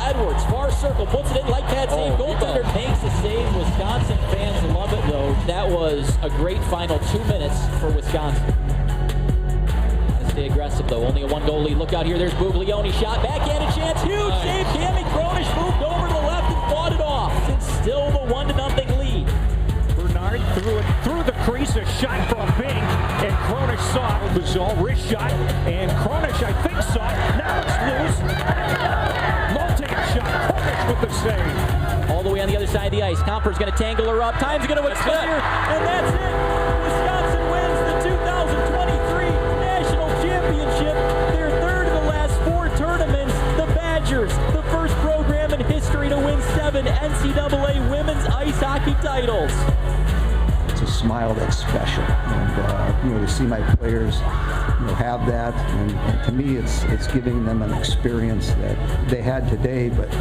Edwards, far circle, puts it in like that save. Goaltender takes the save. Wisconsin fans love it, though. That was a great final 2 minutes for Wisconsin. Gotta stay aggressive, though. Only a one-goal lead. Look out here. There's Buglione. Shot, backhanded chance. Huge save. Cami Cronish moved over to the left and fought it off. It's still the 1-0 lead. Bernard threw it through the crease. A shot from Bing. And Cronish saw it. It was all wrist shot. And Cronish, I think, saw it. Now it's loose. Shot. Cronish with the save. All the way on the other side of the ice. Comper's going to tangle her up. Time's going to expire. And that's it. Wisconsin wins the 2023 National Championship. Their third of the last 4 tournaments. The Badgers, the first program in history to win 7 NCAA women's ice hockey titles. It's a smile that's special. And, to see my players, have that. And to me, it's giving them an experience that they had today, but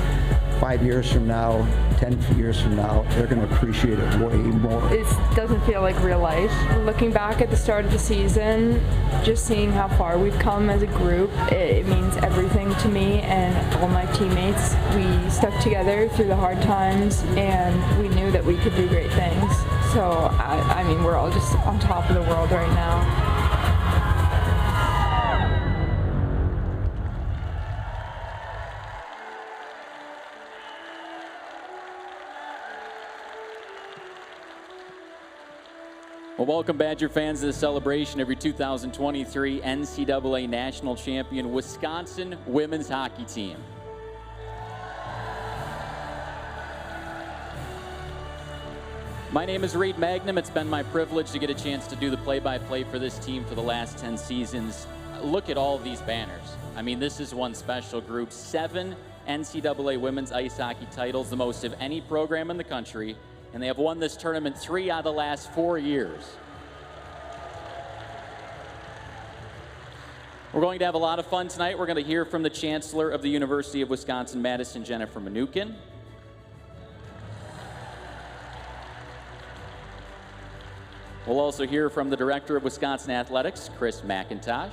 5 years from now, 10 years from now, they're going to appreciate it way more. It doesn't feel like real life. Looking back at the start of the season, just seeing how far we've come as a group, it means everything to me and all my teammates. We stuck together through the hard times, and we knew that we could do great things. So, I mean, we're all just on top of the world right now. Well, welcome Badger fans to the celebration of your 2023 NCAA National Champion Wisconsin women's hockey team. My name is Reed Magnum. It's been my privilege to get a chance to do the play-by-play for this team for the last 10 seasons. Look at all of these banners. I mean, this is one special group. 7 NCAA women's ice hockey titles, the most of any program in the country. And they have won this tournament 3 out of the last 4 years. We're going to have a lot of fun tonight. We're going to hear from the Chancellor of the University of Wisconsin-Madison, Jennifer Mnookin. We'll also hear from the Director of Wisconsin Athletics, Chris McIntosh.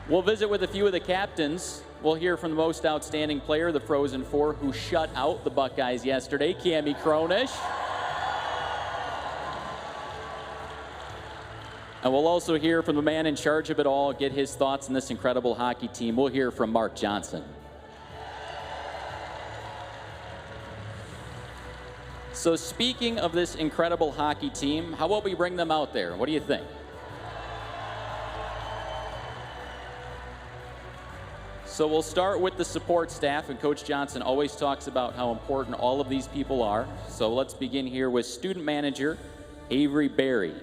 We'll visit with a few of the captains. We'll hear from the most outstanding player, the Frozen Four, who shut out the Buckeyes yesterday, Cami Cronish. And we'll also hear from the man in charge of it all, get his thoughts on this incredible hockey team. We'll hear from Mark Johnson. So speaking of this incredible hockey team, how about we bring them out there? What do you think? So we'll start with the support staff, and Coach Johnson always talks about how important all of these people are. So let's begin here with student manager Avery Berry.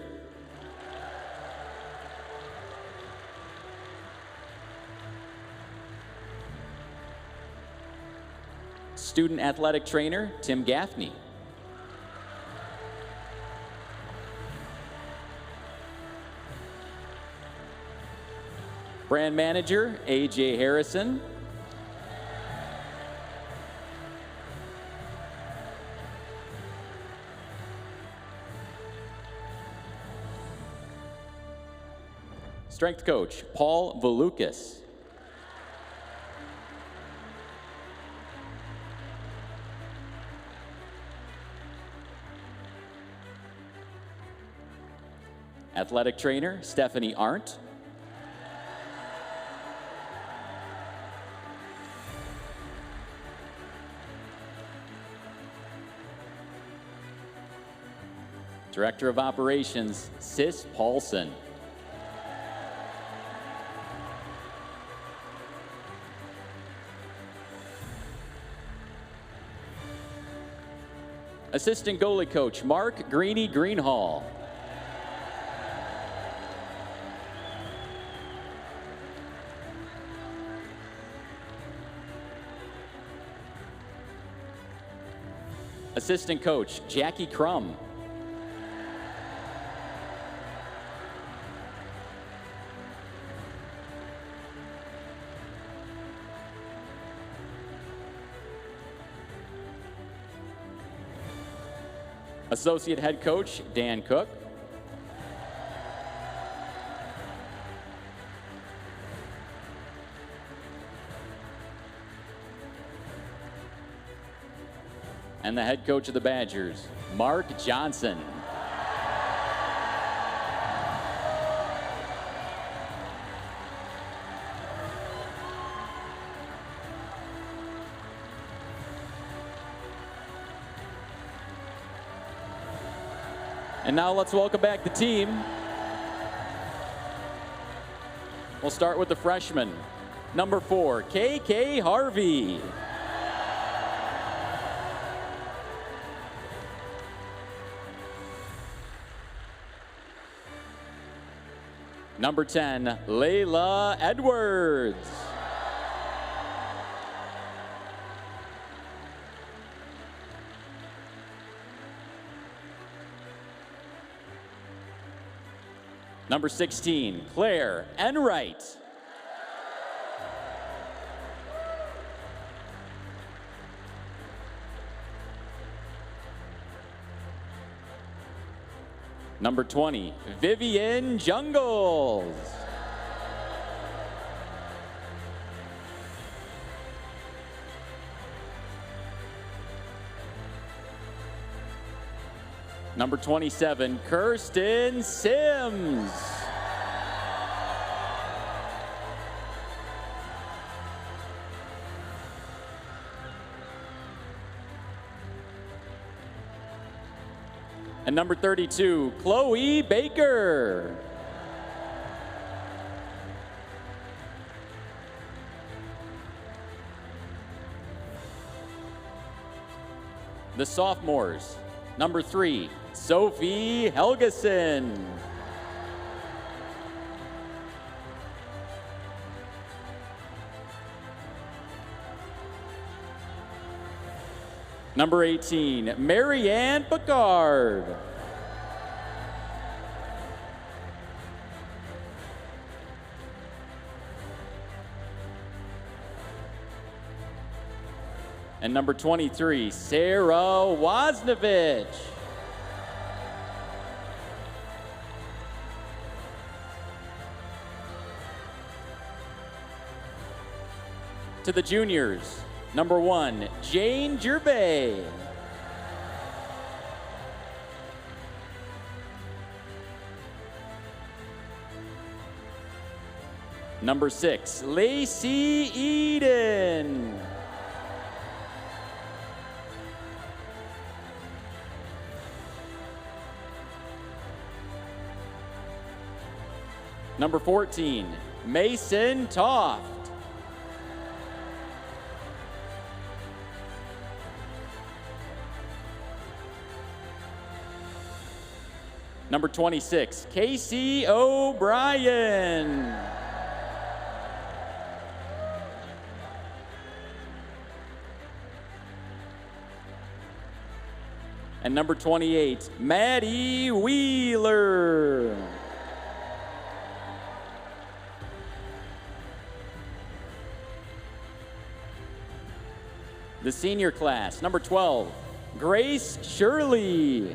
Student athletic trainer Tim Gaffney. Brand manager, A.J. Harrison. Strength coach, Paul Volukas. Athletic trainer, Stephanie Arndt. Director of Operations, Sis Paulson. Assistant goalie coach, Mark Greeny Greenhall. Assistant coach, Jackie Crum. Associate head coach, Dan Cook. and the head coach of the Badgers, Mark Johnson. And now let's welcome back the team. We'll start with the freshman. Number 4, KK Harvey. Number 10, Layla Edwards. Number 16, Claire Enright. Number 20, Vivian Jungles. Number 27, Kirsten Sims. And number 32, Chloe Baker. The sophomores, number 3, Sophie Helgeson. Number 18, Marianne Picard. And number 23, Sarah Woznovich. To the juniors, number 1, Jane Gerbay. Number 6, Lacey Eden. Number 14, Mason Toft. Number 26, Casey O'Brien. And number 28, Maddie Wheeler. The senior class, number 12, Grace Shirley.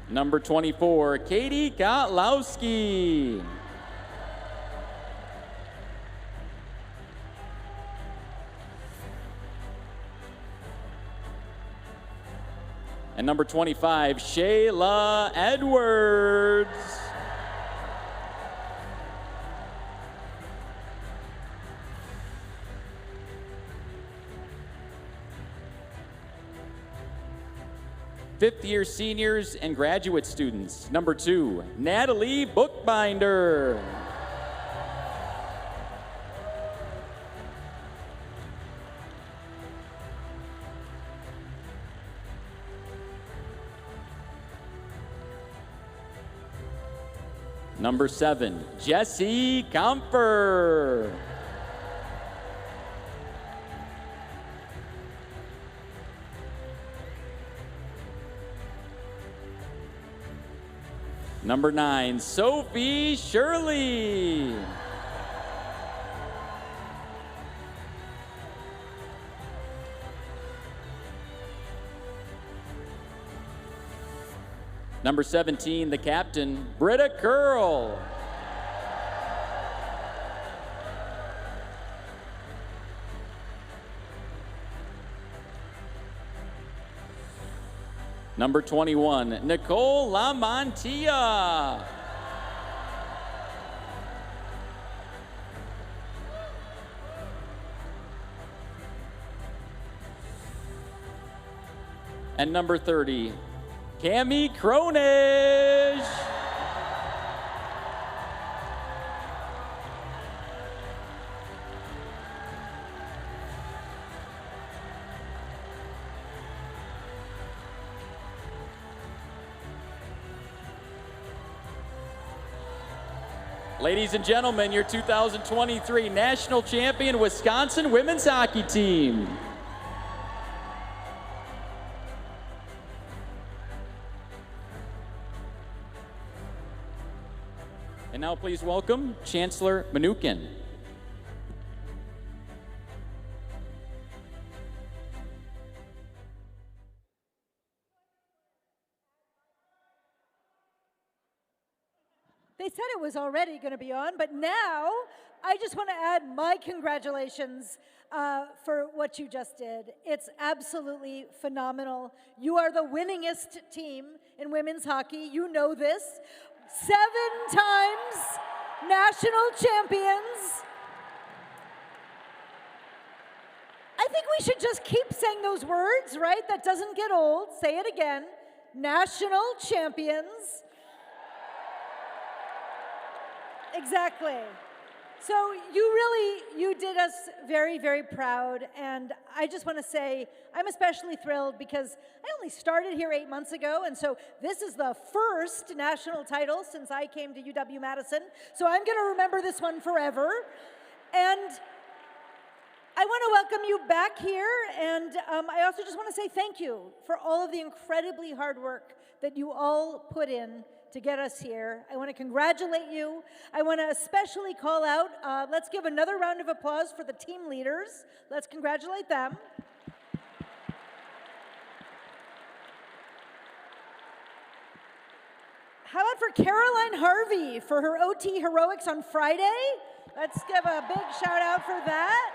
Number 24, Katie Kotlowski. And number 25, Shayla Edwards. Fifth-year seniors and graduate students. Number 2, Natalie Bookbinder. Number 7, Jessie Comfer. Number 9, Sophie Shirley. Number 17, the captain, Britta Curl. Number 21, Nicole Lamantia. And number 30, Cami Cronish. Ladies and gentlemen, your 2023 National Champion Wisconsin Women's Hockey Team. And now please welcome Chancellor Mnuchin. They said it was already going to be on, but now I just want to add my congratulations for what you just did. It's absolutely phenomenal. You are the winningest team in women's hockey. You know this. 7 times national champions. I think we should just keep saying those words, right? That doesn't get old. Say it again. National champions. Exactly. So you did us very, very proud, and I just want to say I'm especially thrilled because I only started here 8 months ago, and so this is the first national title since I came to UW-Madison, so I'm going to remember this one forever. And I want to welcome you back here, and I also just want to say thank you for all of the incredibly hard work that you all put in to get us here. I want to congratulate you. I want to especially call out, let's give another round of applause for the team leaders. Let's congratulate them. How about for Caroline Harvey for her OT heroics on Friday? Let's give a big shout out for that.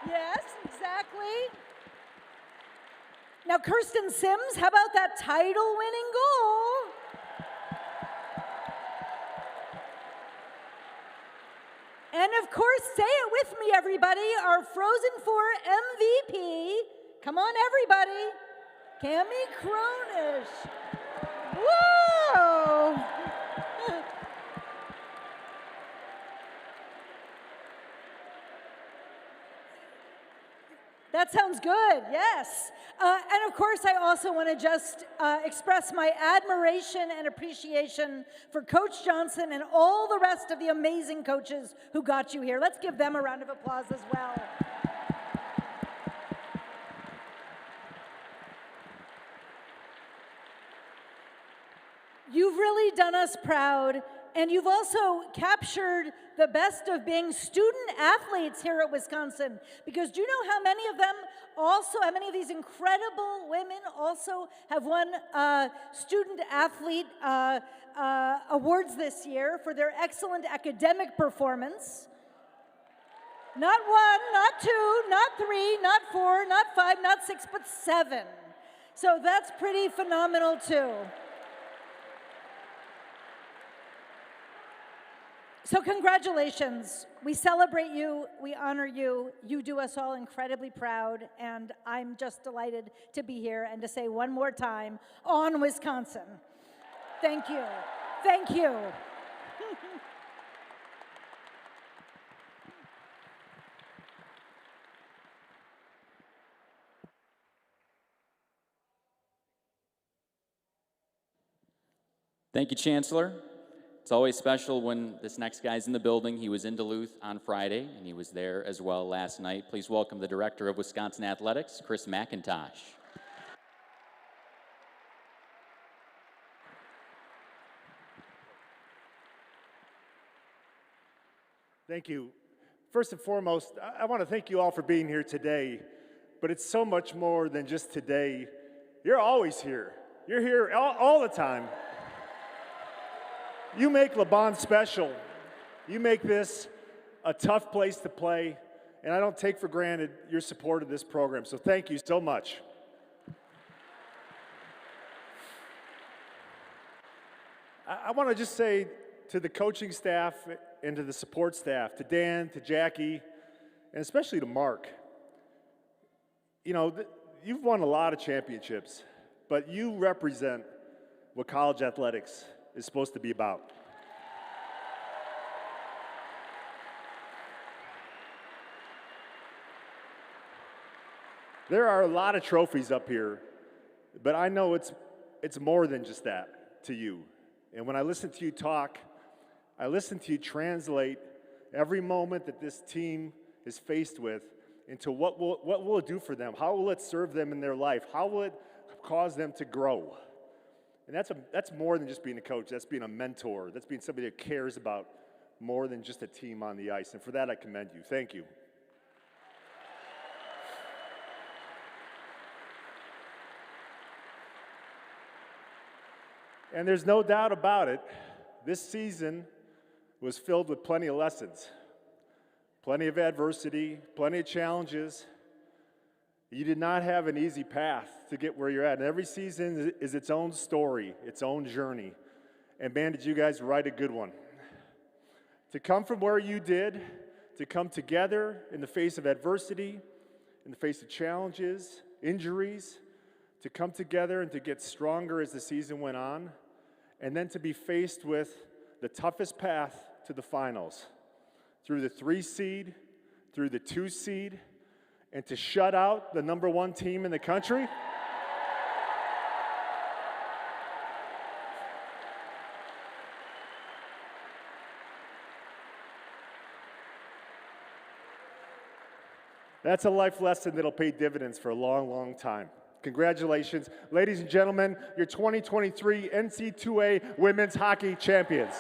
Yes, exactly. Now, Kirsten Sims, how about that title-winning goal? And of course, say it with me, everybody, our Frozen 4 MVP. Come on, everybody. Cami Cronish. Whoa! That sounds good, yes. And of course, I also want to just express my admiration and appreciation for Coach Johnson and all the rest of the amazing coaches who got you here. Let's give them a round of applause as well. You've really done us proud, and you've also captured the best of being student athletes here at Wisconsin. Because do you know how many of them also, how many of these incredible women also have won student athlete awards this year for their excellent academic performance? Not 1, not 2, not 3, not 4, not 5, not 6, but 7. So that's pretty phenomenal too. So congratulations. We celebrate you, we honor you, you do us all incredibly proud, and I'm just delighted to be here and to say one more time, on Wisconsin. Thank you. Thank you. Thank you, Chancellor. It's always special when this next guy's in the building. He was in Duluth on Friday, and he was there as well last night. Please welcome the Director of Wisconsin Athletics, Chris McIntosh. Thank you. First and foremost, I want to thank you all for being here today, but it's so much more than just today. You're always here. You're here all the time. You make LeBon special. You make this a tough place to play, and I don't take for granted your support of this program, so thank you so much. I want to just say to the coaching staff and to the support staff, to Dan, to Jackie, and especially to Mark, you've won a lot of championships, but you represent what college athletics is supposed to be about. There are a lot of trophies up here, but I know it's more than just that to you. And when I listen to you talk, I listen to you translate every moment that this team is faced with into what will it do for them? How will it serve them in their life? How will it cause them to grow? And that's more than just being a coach. That's being a mentor. That's being somebody that cares about more than just a team on the ice. And for that, I commend you. Thank you. And there's no doubt about it, this season was filled with plenty of lessons, plenty of adversity, plenty of challenges. You did not have an easy path to get where you're at. And every season is its own story, its own journey. And man, did you guys write a good one. To come from where you did, to come together in the face of adversity, in the face of challenges, injuries, to come together and to get stronger as the season went on, and then to be faced with the toughest path to the finals, through the 3 seed, through the 2 seed, and to shut out the #1 team in the country. That's a life lesson that'll pay dividends for a long, long time. Congratulations. Ladies and gentlemen, your 2023 NC2A Women's Hockey Champions.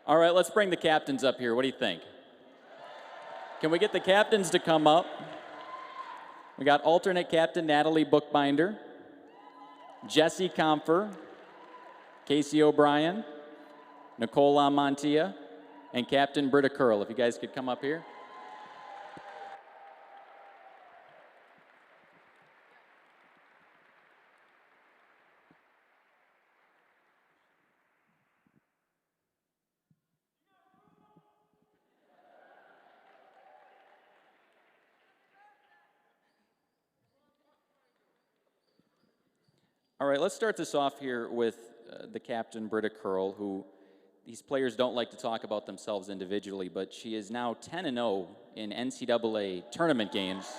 All right, let's bring the captains up here. What do you think? Can we get the captains to come up? We got alternate captain Natalie Bookbinder, Jesse Comfer, Casey O'Brien, Nicole Lamontia, and Captain Britta Curl. If you guys could come up here. All right, let's start this off here with the captain, Britta Curl, who these players don't like to talk about themselves individually, but she is now 10-0 in NCAA tournament games.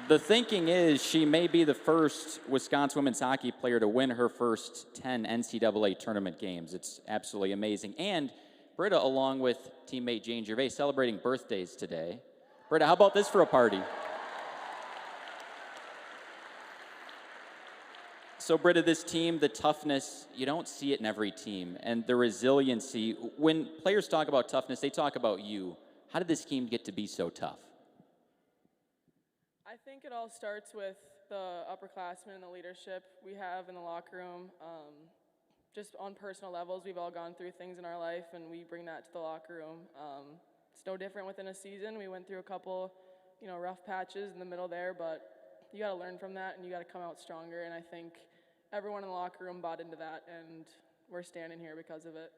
The thinking is she may be the first Wisconsin women's hockey player to win her first 10 NCAA tournament games. It's absolutely amazing. And Britta, along with teammate Jane Gervais, celebrating birthdays today. Britta, how about this for a party? So, Britta, this team, the toughness, you don't see it in every team. And the resiliency, when players talk about toughness, they talk about you. How did this team get to be so tough? I think it all starts with the upperclassmen and the leadership we have in the locker room. Just on personal levels, we've all gone through things in our life, and we bring that to the locker room. It's no different within a season. We went through a couple, rough patches in the middle there, but you got to learn from that, and you got to come out stronger. And I think everyone in the locker room bought into that, and we're standing here because of it.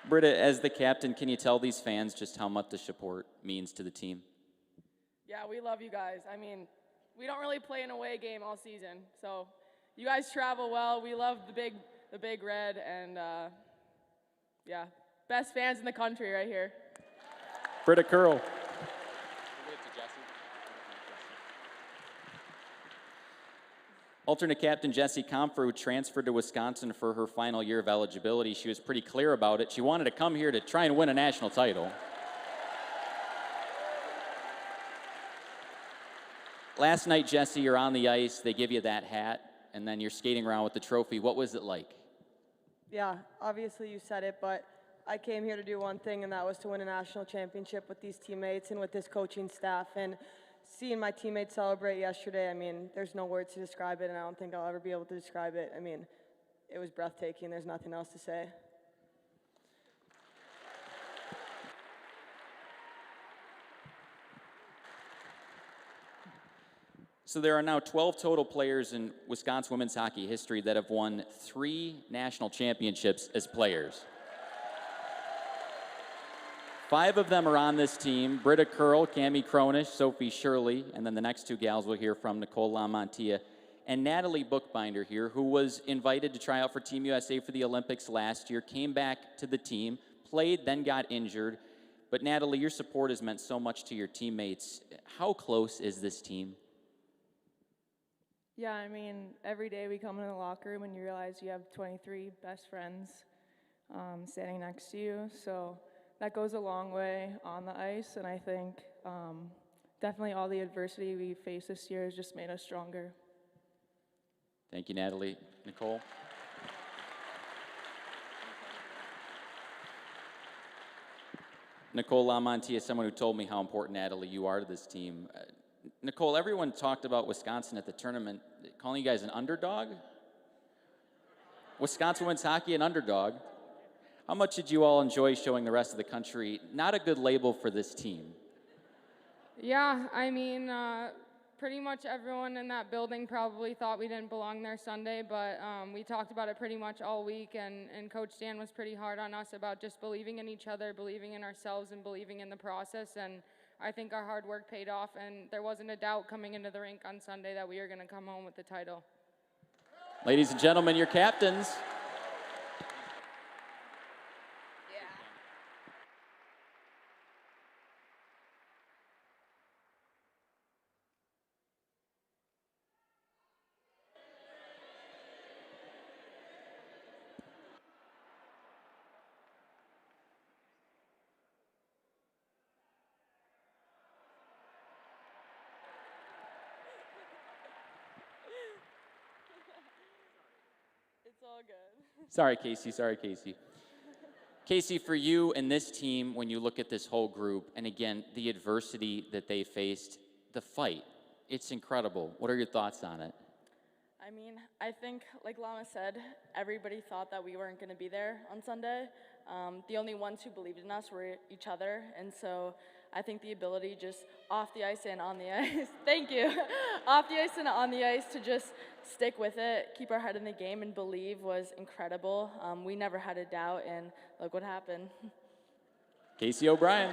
Britta, as the captain, can you tell these fans just how much the support means to the team? Yeah, we love you guys. I mean, we don't really play an away game all season, so you guys travel well. We love the big red, and yeah, best fans in the country right here. Britta Curl. Alternate captain Jessie Comfer, who transferred to Wisconsin for her final year of eligibility. She was pretty clear about it. She wanted to come here to try and win a national title. Last night, Jesse, you're on the ice. They give you that hat, and then you're skating around with the trophy. What was it like? Yeah, obviously you said it, but I came here to do one thing, and that was to win a national championship with these teammates and with this coaching staff. And seeing my teammates celebrate yesterday, I mean, there's no words to describe it, and I don't think I'll ever be able to describe it. I mean, it was breathtaking. There's nothing else to say. So there are now 12 total players in Wisconsin women's hockey history that have won 3 national championships as players. 5 of them are on this team: Britta Curl, Cami Cronish, Sophie Shirley, and then the next 2 gals we'll hear from, Nicole LaMantia, and Natalie Bookbinder here, who was invited to try out for Team USA for the Olympics last year, came back to the team, played, then got injured. But Natalie, your support has meant so much to your teammates. How close is this team? Yeah, I mean, every day we come in the locker room and you realize you have 23 best friends standing next to you. So that goes a long way on the ice, and I think definitely all the adversity we faced this year has just made us stronger. Thank you, Natalie. Nicole? Nicole LaMantia is someone who told me how important, Natalie, you are to this team. Nicole, everyone talked about Wisconsin at the tournament, calling you guys an underdog? Wisconsin women's hockey, an underdog. How much did you all enjoy showing the rest of the country not a good label for this team? Yeah, I mean, pretty much everyone in that building probably thought we didn't belong there Sunday, but we talked about it pretty much all week, and Coach Dan was pretty hard on us about just believing in each other, believing in ourselves, and believing in the process, and I think our hard work paid off, and there wasn't a doubt coming into the rink on Sunday that we were going to come home with the title. Ladies and gentlemen, your captains. It's all good. Sorry, Casey. Sorry, Casey. Casey, for you and this team, when you look at this whole group, and again, the adversity that they faced, the fight, it's incredible. What are your thoughts on it? I mean, I think, like Lama said, everybody thought that we weren't going to be there on Sunday. The only ones who believed in us were each other, and so I think the ability just off the ice and on the ice, thank you, off the ice and on the ice to just stick with it, keep our head in the game, and believe was incredible. We never had a doubt, and look what happened. Casey O'Brien.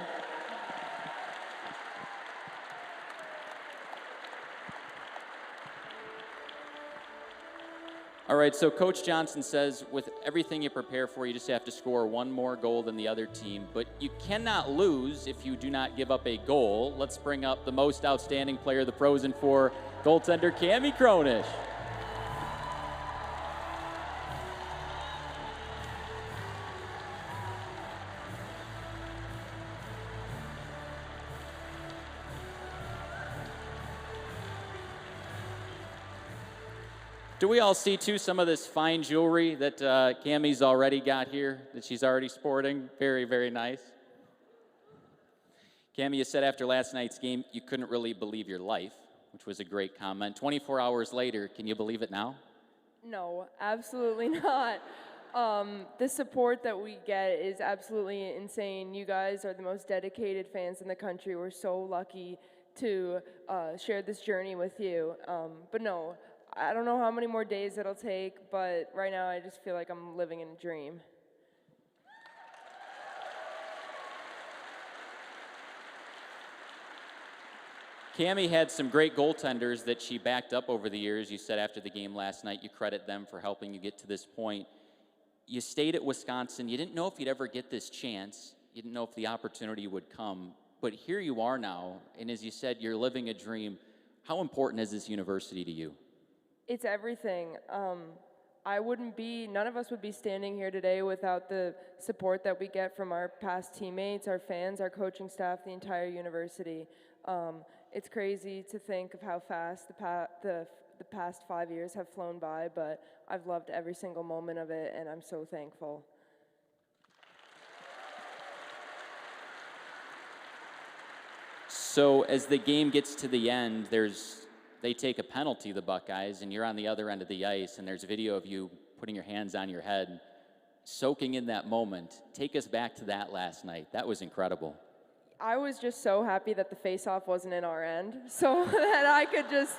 All right, so Coach Johnson says with everything you prepare for, you just have to score one more goal than the other team, but you cannot lose if you do not give up a goal. Let's bring up the most outstanding player of the Frozen Four, goaltender Cami Cronish. Do we all see, too, some of this fine jewelry that Cammie's already got here, that she's already sporting? Very, very nice. Cammie, you said after last night's game you couldn't really believe your life, which was a great comment. 24 hours later, can you believe it now? No, absolutely not. The support that we get is absolutely insane. You guys are the most dedicated fans in the country. We're so lucky to share this journey with you. But no, I don't know how many more days it'll take, but right now I just feel like I'm living in a dream. Cammie had some great goaltenders that she backed up over the years. You said after the game last night you credit them for helping you get to this point. You stayed at Wisconsin. You didn't know if you'd ever get this chance. You didn't know if the opportunity would come. But here you are now, and as you said, you're living a dream. How important is this university to you? It's everything. None of us would be standing here today without the support that we get from our past teammates, our fans, our coaching staff, the entire university. It's crazy to think of how fast the past 5 years have flown by, but I've loved every single moment of it, and I'm so thankful. So as the game gets to the end, they take a penalty, the Buckeyes, and you're on the other end of the ice, and there's video of you putting your hands on your head, soaking in that moment. Take us back to that last night. That was incredible. I was just so happy that the face-off wasn't in our end, so that I could just,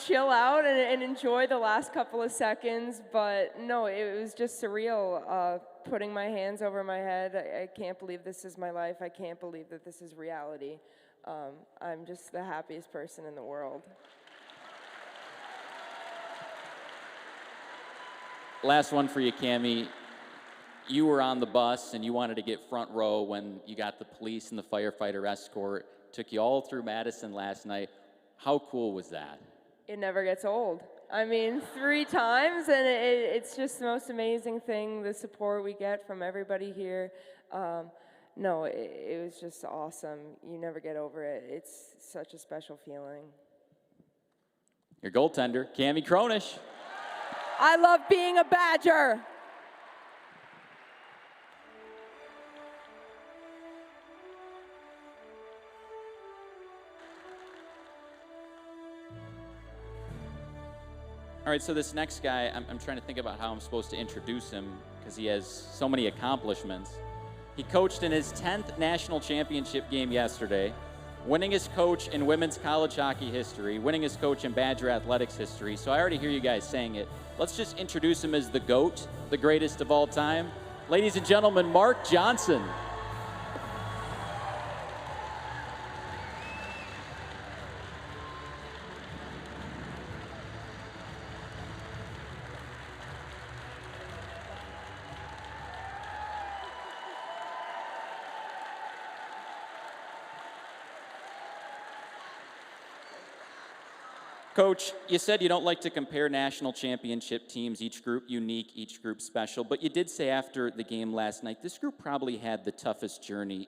chill out and enjoy the last couple of seconds. But no, it was just surreal, putting my hands over my head. I can't believe this is my life. I can't believe that this is reality. I'm just the happiest person in the world. Last one for you, Cammie. You were on the bus and you wanted to get front row when you got the police and the firefighter escort. Took you all through Madison last night. How cool was that? It never gets old. I mean, 3 times, and it's just the most amazing thing, the support we get from everybody here. No, it was just awesome. You never get over it. It's such a special feeling. Your goaltender, Cammie Cronish. I love being a Badger. All right, so this next guy, I'm trying to think about how I'm supposed to introduce him because he has so many accomplishments. He coached in his 10th national championship game yesterday, winning as coach in women's college hockey history, winning as coach in Badger athletics history. So I already hear you guys saying it. Let's just introduce him as the GOAT, the greatest of all time. Ladies and gentlemen, Mark Johnson. Coach, you said you don't like to compare national championship teams, each group unique, each group special, but you did say after the game last night, this group probably had the toughest journey.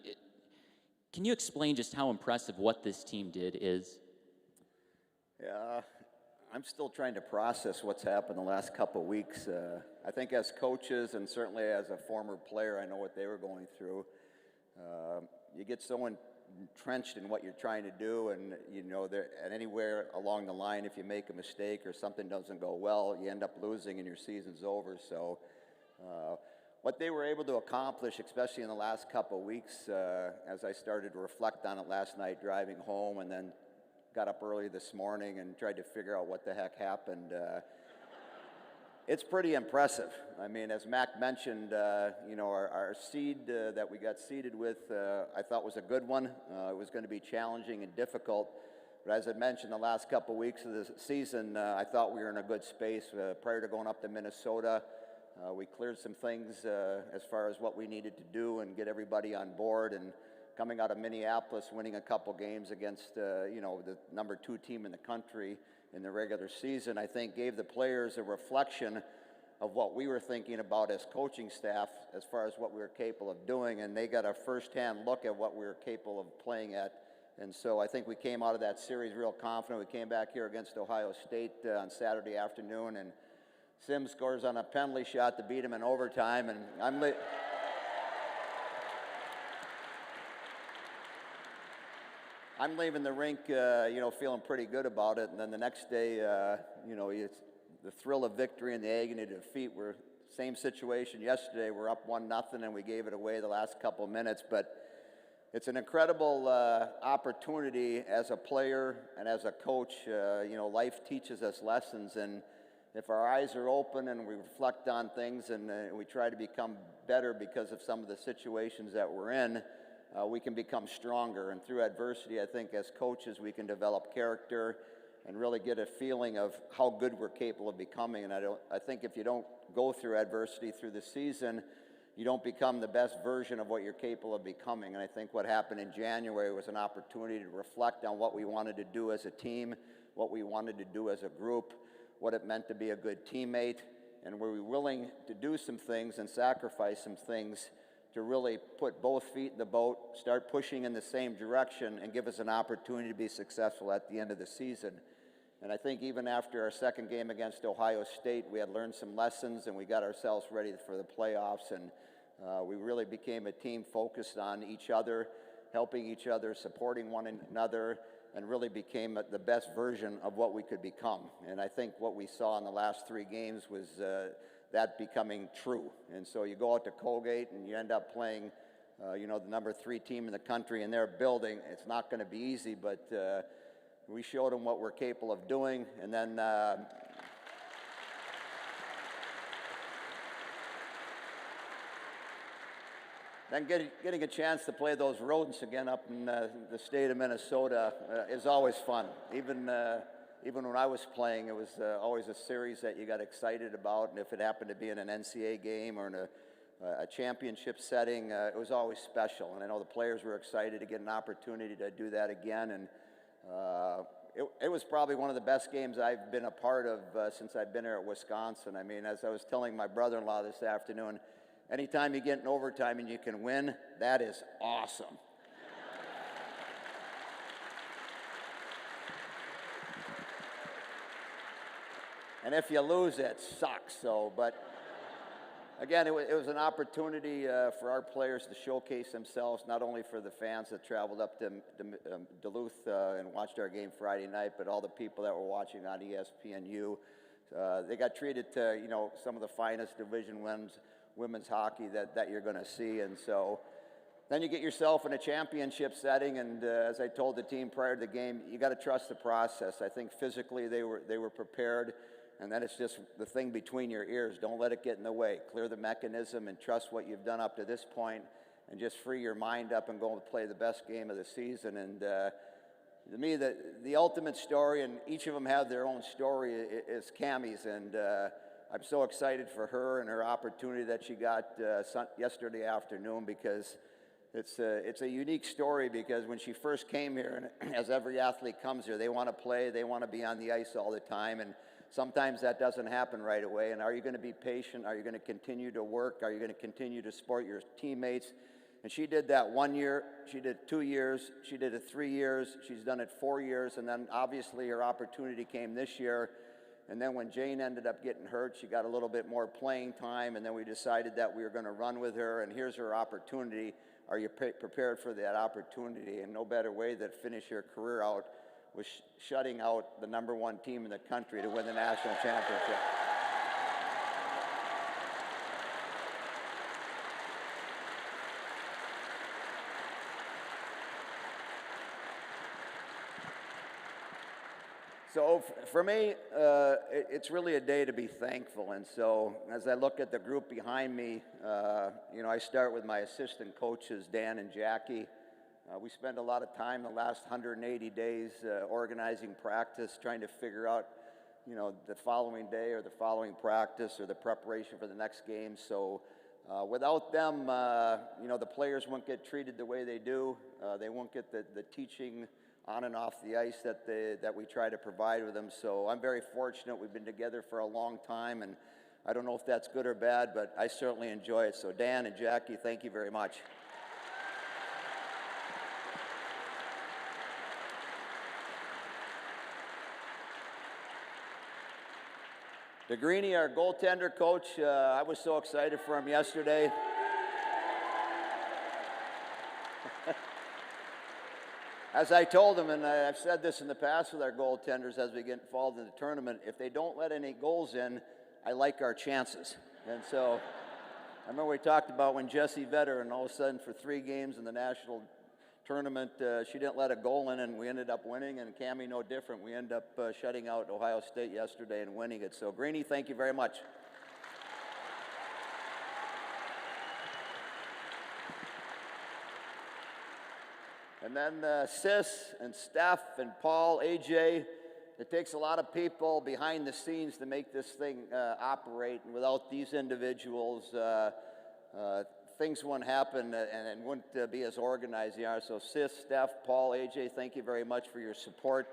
Can you explain just how impressive what this team did is? Yeah, I'm still trying to process what's happened the last couple of weeks. I think as coaches and certainly as a former player, I know what they were going through. You get so entrenched in what you're trying to do, and and anywhere along the line, if you make a mistake or something doesn't go well, you end up losing and your season's over. So what they were able to accomplish, especially in the last couple of weeks, as I started to reflect on it last night driving home, and then got up early this morning and tried to figure out what the heck happened, it's pretty impressive. I mean, as Mac mentioned, our seed that we got seeded with, I thought was a good one. It was going to be challenging and difficult. But as I mentioned, the last couple of weeks of the season, I thought we were in a good space. Prior to going up to Minnesota, we cleared some things as far as what we needed to do and get everybody on board. And coming out of Minneapolis, winning a couple games against, the number 2 team in the country in the regular season, I think gave the players a reflection of what we were thinking about as coaching staff as far as what we were capable of doing, and they got a first-hand look at what we were capable of playing at. And so I think we came out of that series real confident. We came back here against Ohio State on Saturday afternoon, and Sims scores on a penalty shot to beat him in overtime, and I'm leaving the rink, feeling pretty good about it. And then the next day, it's the thrill of victory and the agony of defeat. We're same situation yesterday. We're up 1-0, and we gave it away the last couple of minutes. But it's an incredible opportunity as a player and as a coach. Life teaches us lessons, and if our eyes are open and we reflect on things and we try to become better because of some of the situations that we're in, we can become stronger. And through adversity, I think as coaches, we can develop character and really get a feeling of how good we're capable of becoming. And I think if you don't go through adversity through the season, you don't become the best version of what you're capable of becoming. And I think what happened in January was an opportunity to reflect on what we wanted to do as a team, what we wanted to do as a group, what it meant to be a good teammate, and were we willing to do some things and sacrifice some things to really put both feet in the boat, start pushing in the same direction, and give us an opportunity to be successful at the end of the season. And I think even after our second game against Ohio State, we had learned some lessons and we got ourselves ready for the playoffs. And we really became a team focused on each other, helping each other, supporting one another, and really became the best version of what we could become. And I think what we saw in the last 3 games was that becoming true. And so you go out to Colgate and you end up playing, the number 3 team in the country in their building. It's not going to be easy, but we showed them what we're capable of doing. And then getting a chance to play those rodents again up in the state of Minnesota is always fun. Even when I was playing, it was always a series that you got excited about, and if it happened to be in an NCAA game or in a championship setting, it was always special. And I know the players were excited to get an opportunity to do that again, and it was probably one of the best games I've been a part of since I've been here at Wisconsin. I mean, as I was telling my brother-in-law this afternoon, anytime you get in overtime and you can win, that is awesome. And if you lose, it sucks. But again, it was an opportunity for our players to showcase themselves, not only for the fans that traveled up to Duluth and watched our game Friday night, but all the people that were watching on ESPNU. They got treated to, some of the finest Division women's hockey that you're going to see. And so then you get yourself in a championship setting, and as I told the team prior to the game, you got to trust the process. I think physically they were prepared. And then it's just the thing between your ears. Don't let it get in the way. Clear the mechanism and trust what you've done up to this point, and just free your mind up and go and play the best game of the season. And to me, the ultimate story, and each of them have their own story, is Cammie's. And I'm so excited for her and her opportunity that she got yesterday afternoon, because it's a unique story. Because when she first came here, and as every athlete comes here, they want to play, they want to be on the ice all the time, and sometimes that doesn't happen right away. And are you going to be patient? Are you going to continue to work? Are you going to continue to support your teammates? And she did that 1 year, she did 2 years, she did it 3 years, she's done it 4 years, and then obviously her opportunity came this year. And then when Jane ended up getting hurt, she got a little bit more playing time, and then we decided that we were going to run with her, and here's her opportunity. Are you prepared for that opportunity? And no better way than finish your career out was shutting out the number 1 team in the country to win the national championship. So for me, it's really a day to be thankful. And so as I look at the group behind me, I start with my assistant coaches, Dan and Jackie. We spend a lot of time the last 180 days organizing practice, trying to figure out, the following day or the following practice or the preparation for the next game. So without them, the players won't get treated the way they do. They won't get the teaching on and off the ice that we try to provide with them. So I'm very fortunate. We've been together for a long time, and I don't know if that's good or bad, but I certainly enjoy it. So Dan and Jackie, thank you very much. DeGreeny, our goaltender coach, I was so excited for him yesterday. As I told him, and I've said this in the past with our goaltenders as we get involved in the tournament, if they don't let any goals in, I like our chances. And so I remember we talked about when Jessie Vetter, and all of a sudden for 3 games in the national tournament, she didn't let a goal in, and we ended up winning. And Cammie, no different. We ended up shutting out Ohio State yesterday and winning it. So Greeny, thank you very much. And then Sis and Steph and Paul, AJ, it takes a lot of people behind the scenes to make this thing operate. And without these individuals, things wouldn't happen and wouldn't be as organized as they are. So Sis, Steph, Paul, AJ, thank you very much for your support.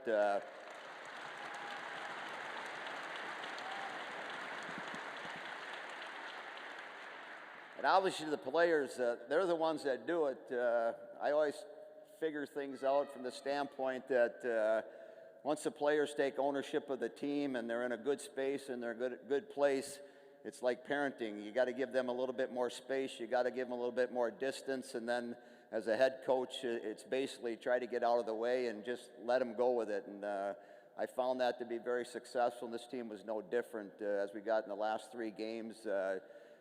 And obviously the players, they're the ones that do it. I always figure things out from the standpoint that once the players take ownership of the team and they're in a good space and they're a good place, it's like parenting. You got to give them a little bit more space. You got to give them a little bit more distance. And then as a head coach, it's basically try to get out of the way and just let them go with it. And I found that to be very successful. And this team was no different as we got in the last 3 games.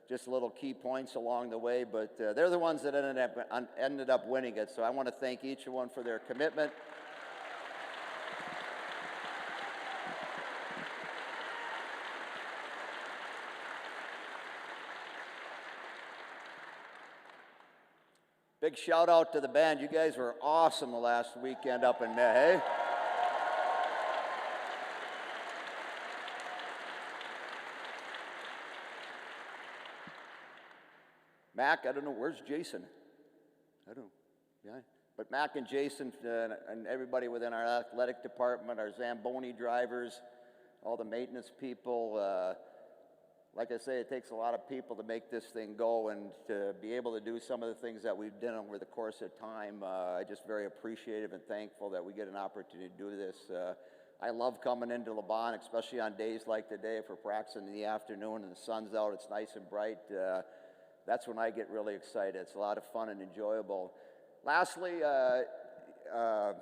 Just little key points along the way, but they're the ones that ended up winning it. So I want to thank each one for their commitment. Big shout out to the band. You guys were awesome the last weekend up in May. Mac, I don't know, where's Jason? I don't know, yeah. But Mac and Jason and everybody within our athletic department, our Zamboni drivers, all the maintenance people, like I say, it takes a lot of people to make this thing go, and to be able to do some of the things that we've done over the course of time, I'm just very appreciative and thankful that we get an opportunity to do this. I love coming into Laban, especially on days like today if we're practicing in the afternoon and the sun's out, it's nice and bright. That's when I get really excited. It's a lot of fun and enjoyable. Lastly, I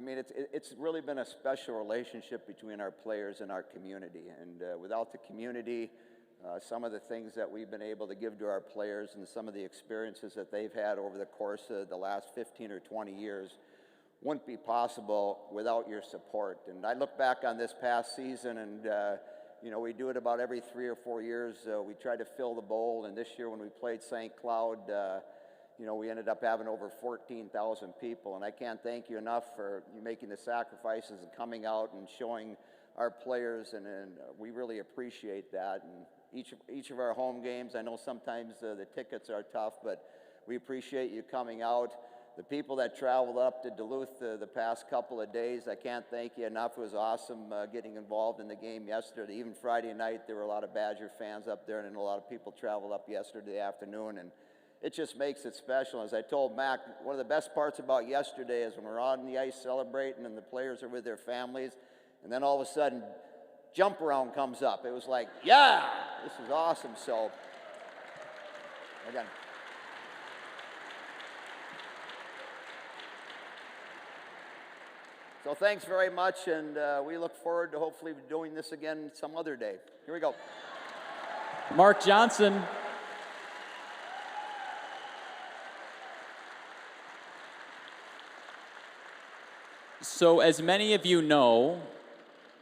mean, it's really been a special relationship between our players and our community. And without the community, some of the things that we've been able to give to our players and some of the experiences that they've had over the course of the last 15 or 20 years wouldn't be possible without your support. And I look back on this past season and you know, we do it about every 3 or 4 years. We try to fill the bowl, and this year when we played St. Cloud, you know, we ended up having over 14,000 people, and I can't thank you enough for you making the sacrifices and coming out and showing our players, and we really appreciate that. And each of our home games, I know sometimes the tickets are tough, but we appreciate you coming out. The people that traveled up to Duluth the past couple of days, I can't thank you enough. It was awesome getting involved in the game yesterday. Even Friday night, there were a lot of Badger fans up there, and a lot of people traveled up yesterday afternoon, and it just makes it special. As I told Mac, one of the best parts about yesterday is when we're on the ice celebrating and the players are with their families, and then all of a sudden, jump around comes up. It was like, yeah, this is awesome. So, again. So thanks very much, and we look forward to hopefully doing this again some other day. Here we go. Mark Johnson. So as many of you know,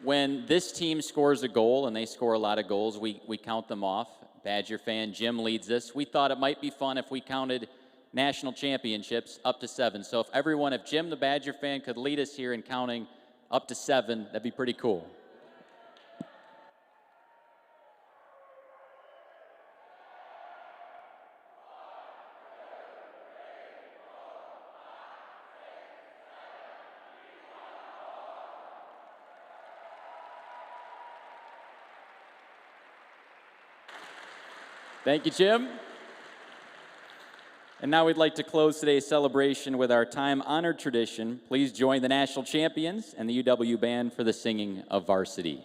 when this team scores a goal, and they score a lot of goals, we count them off. Badger fan Jim leads us. We thought it might be fun if we counted national championships up to 7. So if Jim the Badger fan could lead us here in counting up to 7, that'd be pretty cool. Thank you, Jim. And now we'd like to close today's celebration with our time-honored tradition. Please join the national champions and the UW Band for the singing of Varsity.